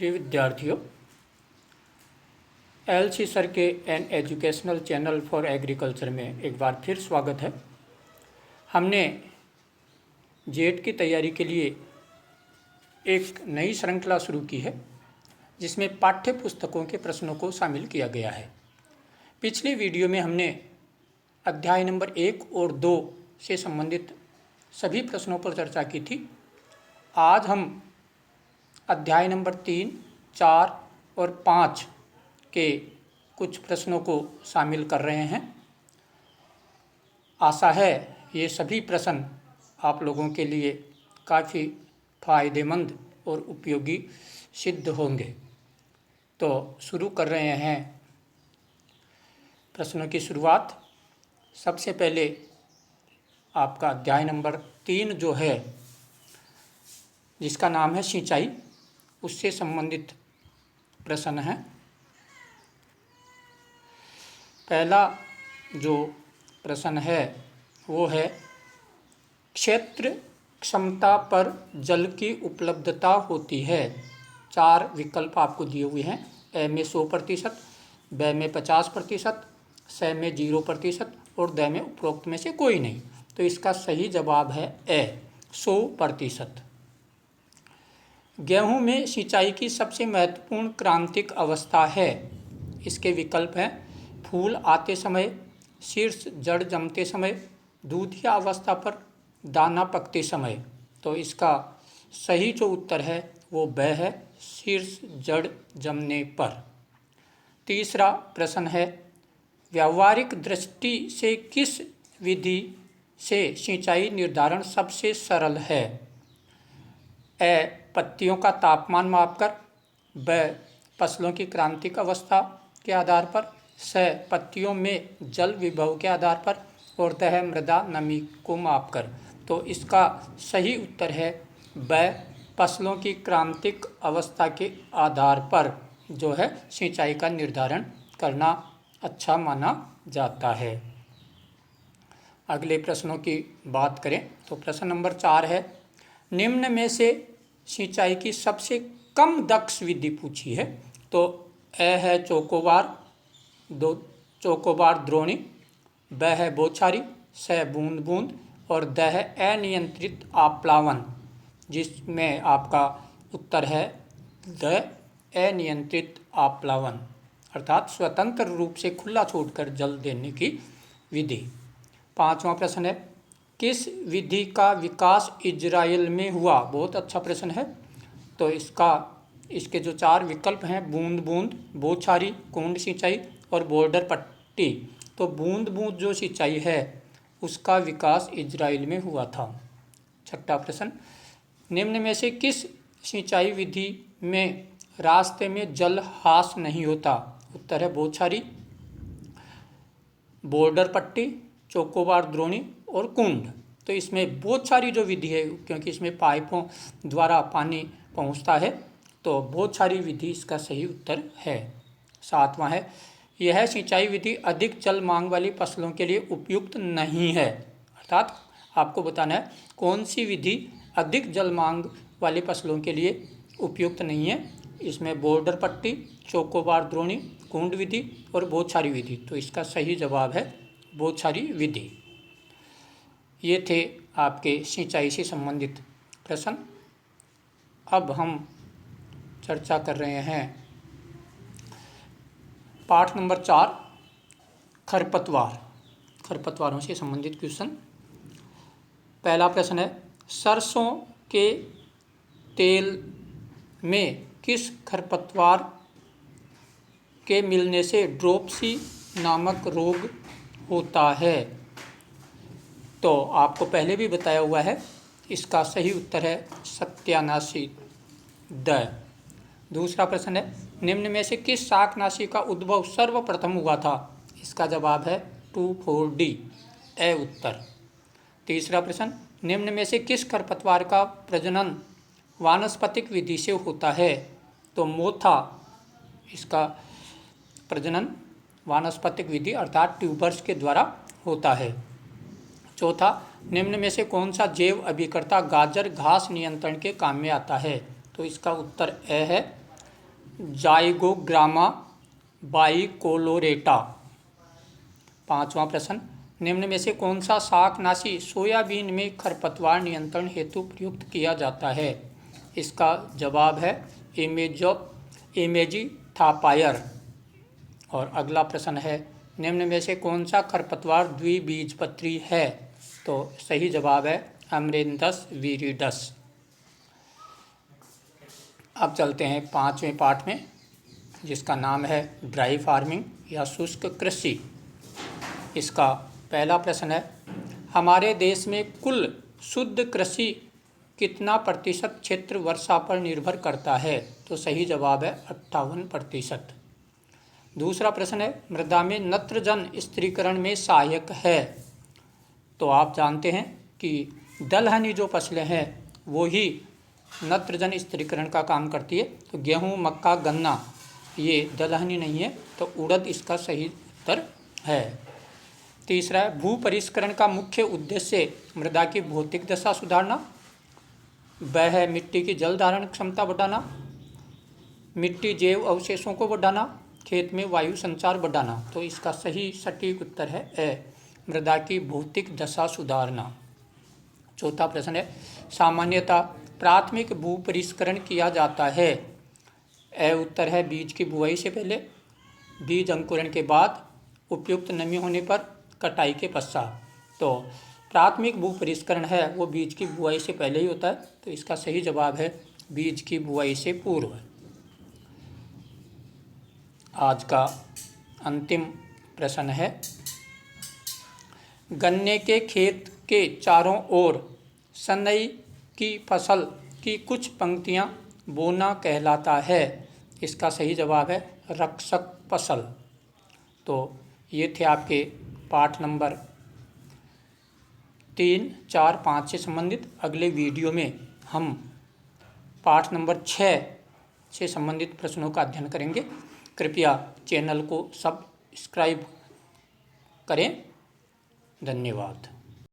प्रिय विद्यार्थियों, LC sir के an educational channel for agriculture में एक बार फिर स्वागत है। हमने जेट की तैयारी के लिए एक नई श्रृंखला शुरू की है जिसमें पाठ्य पुस्तकों के प्रश्नों को शामिल किया गया है। पिछले वीडियो में हमने अध्याय नंबर 1 और 2 से संबंधित सभी प्रश्नों पर चर्चा की थी। आज हम अध्याय नंबर 3, 4 और 5 के कुछ प्रश्नों को शामिल कर रहे हैं। आशा है ये सभी प्रश्न आप लोगों के लिए काफ़ी फ़ायदेमंद और उपयोगी सिद्ध होंगे। तो शुरू कर रहे हैं प्रश्नों की शुरुआत। सबसे पहले आपका अध्याय नंबर 3 जो है, जिसका नाम है सिंचाई, उससे संबंधित प्रश्न है। पहला जो प्रश्न है वो है, क्षेत्र क्षमता पर जल की उपलब्धता होती है। 4 विकल्प आपको दिए हुए हैं। ए में 100%, ब में 50%, स में 0% और द में उपरोक्त में से कोई नहीं। तो इसका सही जवाब है ए, 100%। गेहूं में सिंचाई की सबसे महत्वपूर्ण क्रांतिक अवस्था है। इसके विकल्प हैं फूल आते समय, शीर्ष जड़ जमते समय, दूधिया अवस्था पर, दाना पकते समय। तो इसका सही जो उत्तर है वो ब है, शीर्ष जड़ जमने पर। तीसरा प्रश्न है, व्यावहारिक दृष्टि से किस विधि से सिंचाई निर्धारण सबसे सरल है। ए, पत्तियों का तापमान मापकर, ब, फसलों की क्रांतिक अवस्था के आधार पर, स, पत्तियों में जल विभव के आधार पर और द, मृदा नमी को मापकर। तो इसका सही उत्तर है ब, फसलों की क्रांतिक अवस्था के आधार पर जो है सिंचाई का निर्धारण करना अच्छा माना जाता है। अगले प्रश्नों की बात करें तो प्रश्न नंबर 4 है, निम्न में से सिंचाई की सबसे कम दक्ष विधि पूछी है। तो ए है चौकोबार, द्रोणी, ब है बौछारी, स बूंद बूंद और द है अनियंत्रित आप्लावन, जिसमें आपका उत्तर है द, अनियंत्रित आप्लावन, अर्थात स्वतंत्र रूप से खुला छोड़कर जल देने की विधि। 5वां प्रश्न है, किस विधि का विकास इजराइल में हुआ। बहुत अच्छा प्रश्न है। तो इसके जो 4 विकल्प हैं, बूंद बूंद, बौछारी, कुंड सिंचाई और बॉर्डर पट्टी। तो बूंद बूंद जो सिंचाई है उसका विकास इजराइल में हुआ था। 6वां प्रश्न, निम्न में से किस सिंचाई विधि में रास्ते में जल ह्रास नहीं होता। उत्तर है बौछारी, बॉर्डर पट्टी, चौकोबार, द्रोणी और कुंड। तो इसमें बौछारी जो विधि है, क्योंकि इसमें पाइपों द्वारा पानी पहुंचता है, तो बौछारी विधि इसका सही उत्तर है। 7वां है, यह सिंचाई विधि अधिक जल मांग वाली फसलों के लिए उपयुक्त नहीं है। अर्थात आपको बताना है कौन सी विधि अधिक जल मांग वाली फसलों के लिए उपयुक्त नहीं है। इसमें बॉर्डर पट्टी, चौकोबार, द्रोणी, कुंड विधि और बौछारी विधि। तो इसका सही जवाब है बौछारी विधि। ये थे आपके सिंचाई से संबंधित प्रश्न। अब हम चर्चा कर रहे हैं पाठ नंबर 4, खरपतवारों से संबंधित क्वेश्चन। पहला प्रश्न है, सरसों के तेल में किस खरपतवार के मिलने से ड्रॉपसी नामक रोग होता है। तो आपको पहले भी बताया हुआ है, इसका सही उत्तर है सत्यानाशी द। दूसरा प्रश्न है, निम्न में से किस शाकनाशी का उद्भव सर्वप्रथम हुआ था। इसका जवाब है 2,4-D, ए उत्तर। तीसरा प्रश्न, निम्न में से किस खरपतवार का प्रजनन वानस्पतिक विधि से होता है। तो मोथा, इसका प्रजनन वानस्पतिक विधि अर्थात ट्यूबर्स के द्वारा होता है। चौथा, निम्न में से कौन सा जैव अभिकर्ता गाजर घास नियंत्रण के काम में आता है। तो इसका उत्तर ए है, जाइगोग्रामा बाइकोलोरेटा। 5वां प्रश्न, निम्न में से कौन सा शाकनाशी सोयाबीन में खरपतवार नियंत्रण हेतु प्रयुक्त किया जाता है? इसका जवाब है इमेजिथापायर। और अगला प्रश्न है, निम्न में से कौन सा खरपतवार द्विबीजपत्री है? तो सही जवाब है अमरेंथस विरिडस। अब चलते हैं 5वें पाठ में, जिसका नाम है ड्राई फार्मिंग या शुष्क कृषि। इसका पहला प्रश्न है, हमारे देश में कुल शुद्ध कृषि कितना प्रतिशत क्षेत्र वर्षा पर निर्भर करता है? तो सही जवाब है 58%। दूसरा प्रश्न है, मृदा में नत्रजन स्थिरीकरण में सहायक है। तो आप जानते हैं कि दलहनी जो फसलें हैं वो ही नत्रजन स्थिरीकरण का काम करती है। तो गेहूँ, मक्का, गन्ना ये दलहनी नहीं है, तो उड़द इसका सही उत्तर है। तीसरा है, भू परिष्करण का मुख्य उद्देश्य मृदा की भौतिक दशा सुधारना, वह है मिट्टी की जल धारण क्षमता बढ़ाना, मिट्टी जैव अवशेषों को बढ़ाना, खेत में वायु संचार बढ़ाना। तो इसका सही सटीक उत्तर है ए, मृदा की भौतिक दशा सुधारना। चौथा प्रश्न है, सामान्यतः प्राथमिक भू परिष्करण किया जाता है। ए उत्तर है बीज की बुआई से पहले, बीज अंकुरण के बाद, उपयुक्त नमी होने पर, कटाई के पश्चात। तो प्राथमिक भू परिष्करण है वो बीज की बुआई से पहले ही होता है। तो इसका सही जवाब है बीज की बुआई से पूर्व। आज का अंतिम प्रश्न है, गन्ने के खेत के चारों ओर सनई की फसल की कुछ पंक्तियां बोना कहलाता है। इसका सही जवाब है रक्षक फसल। तो ये थे आपके पाठ नंबर 3, 4, 5 से संबंधित। अगले वीडियो में हम पाठ नंबर 6 से संबंधित प्रश्नों का अध्ययन करेंगे। कृपया चैनल को सब्सक्राइब करें। धन्यवाद।